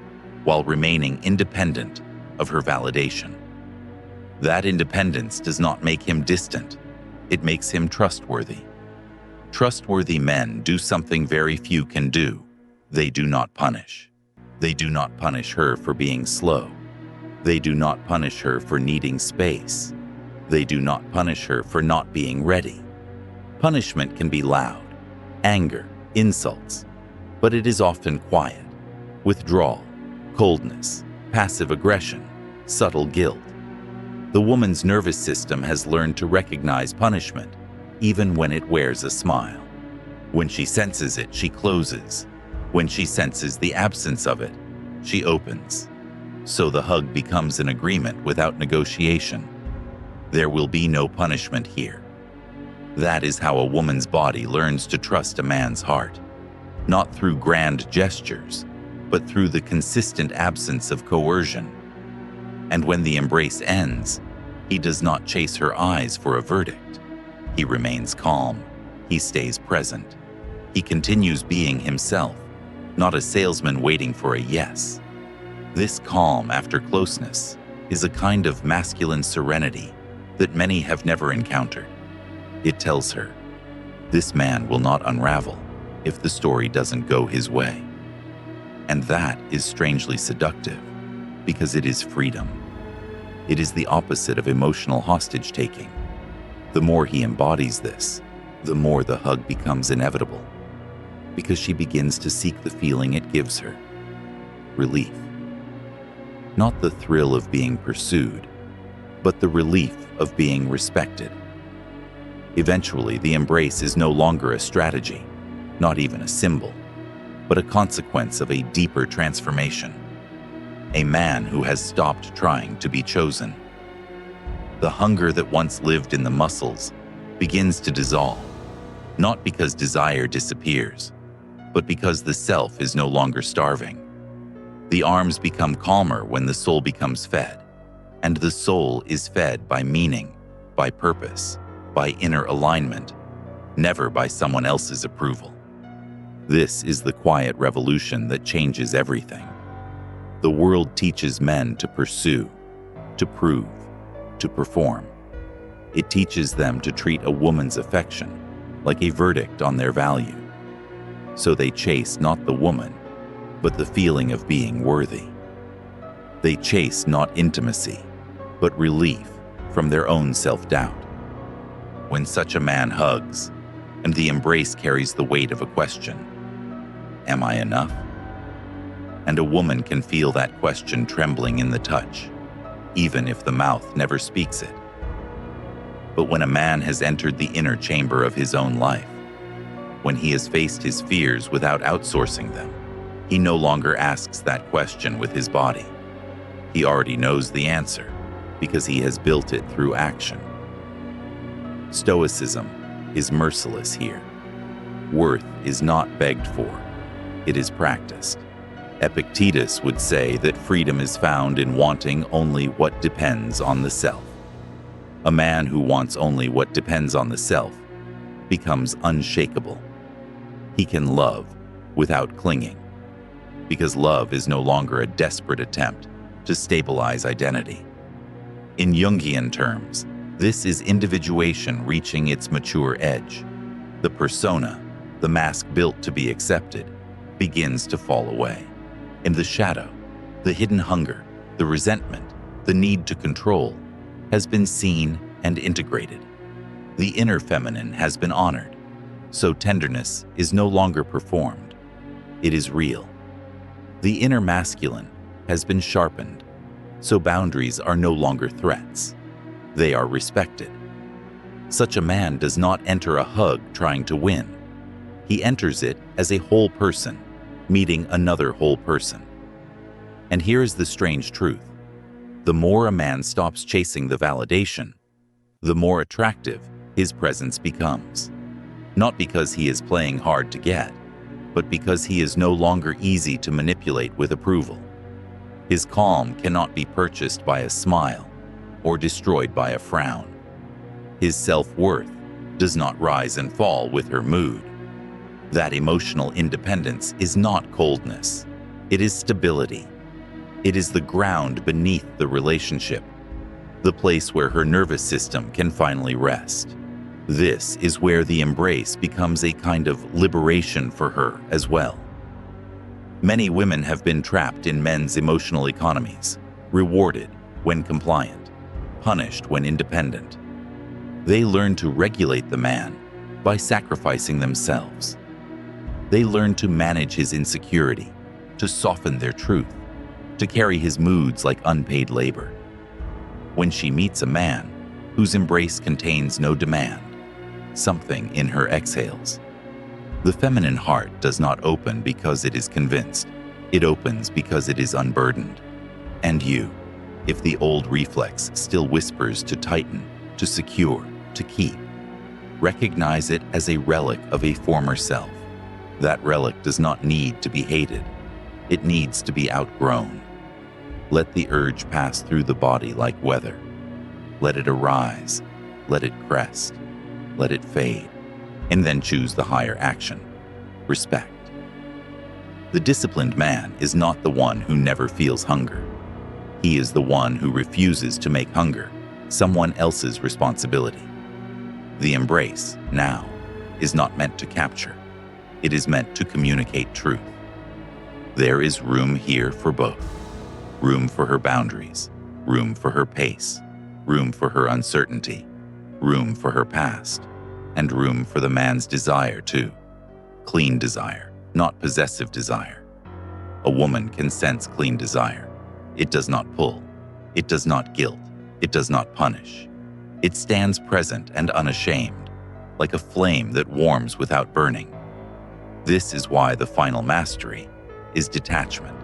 while remaining independent of her validation. That independence does not make him distant. It makes him trustworthy. Trustworthy men do something very few can do. They do not punish. They do not punish her for being slow. They do not punish her for needing space. They do not punish her for not being ready. Punishment can be loud, anger, insults, but it is often quiet: withdrawal, coldness, passive aggression, subtle guilt. The woman's nervous system has learned to recognize punishment, even when it wears a smile. When she senses it, she closes. When she senses the absence of it, she opens. So the hug becomes an agreement without negotiation. There will be no punishment here. That is how a woman's body learns to trust a man's heart, not through grand gestures, but through the consistent absence of coercion. And when the embrace ends, he does not chase her eyes for a verdict. He remains calm. He stays present. He continues being himself, not a salesman waiting for a yes. This calm after closeness is a kind of masculine serenity that many have never encountered. It tells her, this man will not unravel if the story doesn't go his way. And that is strangely seductive, because it is freedom. It is the opposite of emotional hostage-taking. The more he embodies this, the more the hug becomes inevitable, because she begins to seek the feeling it gives her: relief. Not the thrill of being pursued, but the relief of being respected. Eventually, the embrace is no longer a strategy, not even a symbol, but a consequence of a deeper transformation. A man who has stopped trying to be chosen. The hunger that once lived in the muscles begins to dissolve, not because desire disappears, but because the self is no longer starving. The arms become calmer when the soul becomes fed, and the soul is fed by meaning, by purpose, by inner alignment, never by someone else's approval. This is the quiet revolution that changes everything. The world teaches men to pursue, to prove, to perform. It teaches them to treat a woman's affection like a verdict on their value. So they chase not the woman, but the feeling of being worthy. They chase not intimacy, but relief from their own self-doubt. when such a man hugs, and the embrace carries the weight of a question. Am I enough? And a woman can feel that question trembling in the touch, even if the mouth never speaks it. But when a man has entered the inner chamber of his own life, when he has faced his fears without outsourcing them, he no longer asks that question with his body. He already knows the answer because he has built it through action. Stoicism is merciless here. Worth is not begged for, it is practiced. Epictetus would say that freedom is found in wanting only what depends on the self. A man who wants only what depends on the self becomes unshakable. He can love without clinging, because love is no longer a desperate attempt to stabilize identity. In Jungian terms, this is individuation reaching its mature edge. The persona, the mask built to be accepted, begins to fall away. In the shadow, the hidden hunger, the resentment, the need to control has been seen and integrated. The inner feminine has been honored, so tenderness is no longer performed. It is real. The inner masculine has been sharpened, so boundaries are no longer threats. They are respected. Such a man does not enter a hug trying to win. He enters it as a whole person, meeting another whole person. And here is the strange truth. The more a man stops chasing the validation, the more attractive his presence becomes. Not because he is playing hard to get, but because he is no longer easy to manipulate with approval. His calm cannot be purchased by a smile or destroyed by a frown. His self-worth does not rise and fall with her mood. That emotional independence is not coldness. It is stability. It is the ground beneath the relationship, the place where her nervous system can finally rest. This is where the embrace becomes a kind of liberation for her as well. Many women have been trapped in men's emotional economies, rewarded when compliant, punished when independent. They learn to regulate the man by sacrificing themselves. They learn to manage his insecurity, to soften their truth, to carry his moods like unpaid labor. When she meets a man whose embrace contains no demand, something in her exhales. The feminine heart does not open because it is convinced. It opens because it is unburdened. And you, if the old reflex still whispers to tighten, to secure, to keep, recognize it as a relic of a former self. That relic does not need to be hated. It needs to be outgrown. Let the urge pass through the body like weather. Let it arise. Let it crest. Let it fade, and then choose the higher action, respect. The disciplined man is not the one who never feels hunger. He is the one who refuses to make hunger someone else's responsibility. The embrace, now, is not meant to capture. It is meant to communicate truth. There is room here for both. Room for her boundaries, room for her pace, room for her uncertainty, room for her past, and room for the man's desire too. Clean desire, not possessive desire. A woman can sense clean desire. It does not pull. It does not guilt. It does not punish. It stands present and unashamed, like a flame that warms without burning. This is why the final mastery is detachment.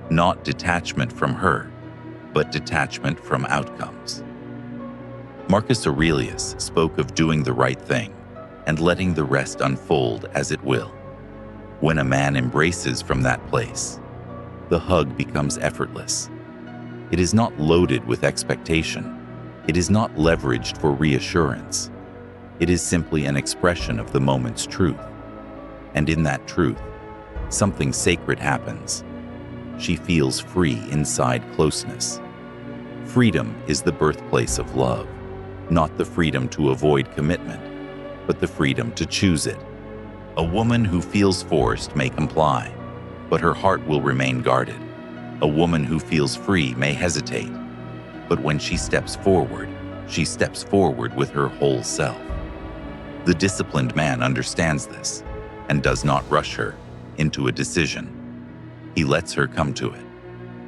Not detachment from her, but detachment from outcomes. Marcus Aurelius spoke of doing the right thing and letting the rest unfold as it will. When a man embraces from that place, the hug becomes effortless. It is not loaded with expectation. It is not leveraged for reassurance. It is simply an expression of the moment's truth. And in that truth, something sacred happens. She feels free inside closeness. Freedom is the birthplace of love. Not the freedom to avoid commitment, but the freedom to choose it. A woman who feels forced may comply, but her heart will remain guarded. A woman who feels free may hesitate, but when she steps forward with her whole self. The disciplined man understands this and does not rush her into a decision. He lets her come to it.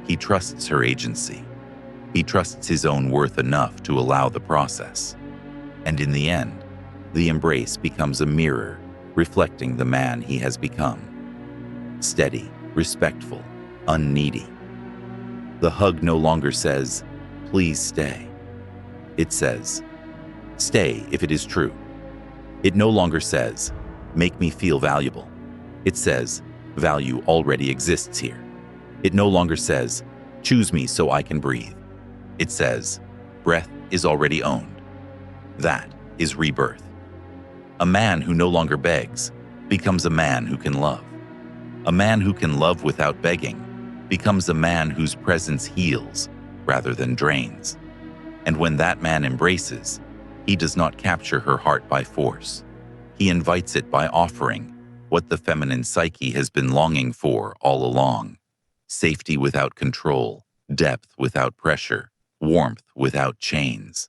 He trusts her agency. He trusts his own worth enough to allow the process. And in the end, the embrace becomes a mirror reflecting the man he has become. Steady, respectful, unneedy. The hug no longer says, "Please stay." It says, "Stay if it is true." It no longer says, "Make me feel valuable." It says, "Value already exists here." It no longer says, "Choose me so I can breathe." It says, "Breath is already owned." That is rebirth. A man who no longer begs becomes a man who can love. A man who can love without begging becomes a man whose presence heals rather than drains. And when that man embraces, he does not capture her heart by force. He invites it by offering what the feminine psyche has been longing for all along: safety without control, depth without pressure, warmth without chains.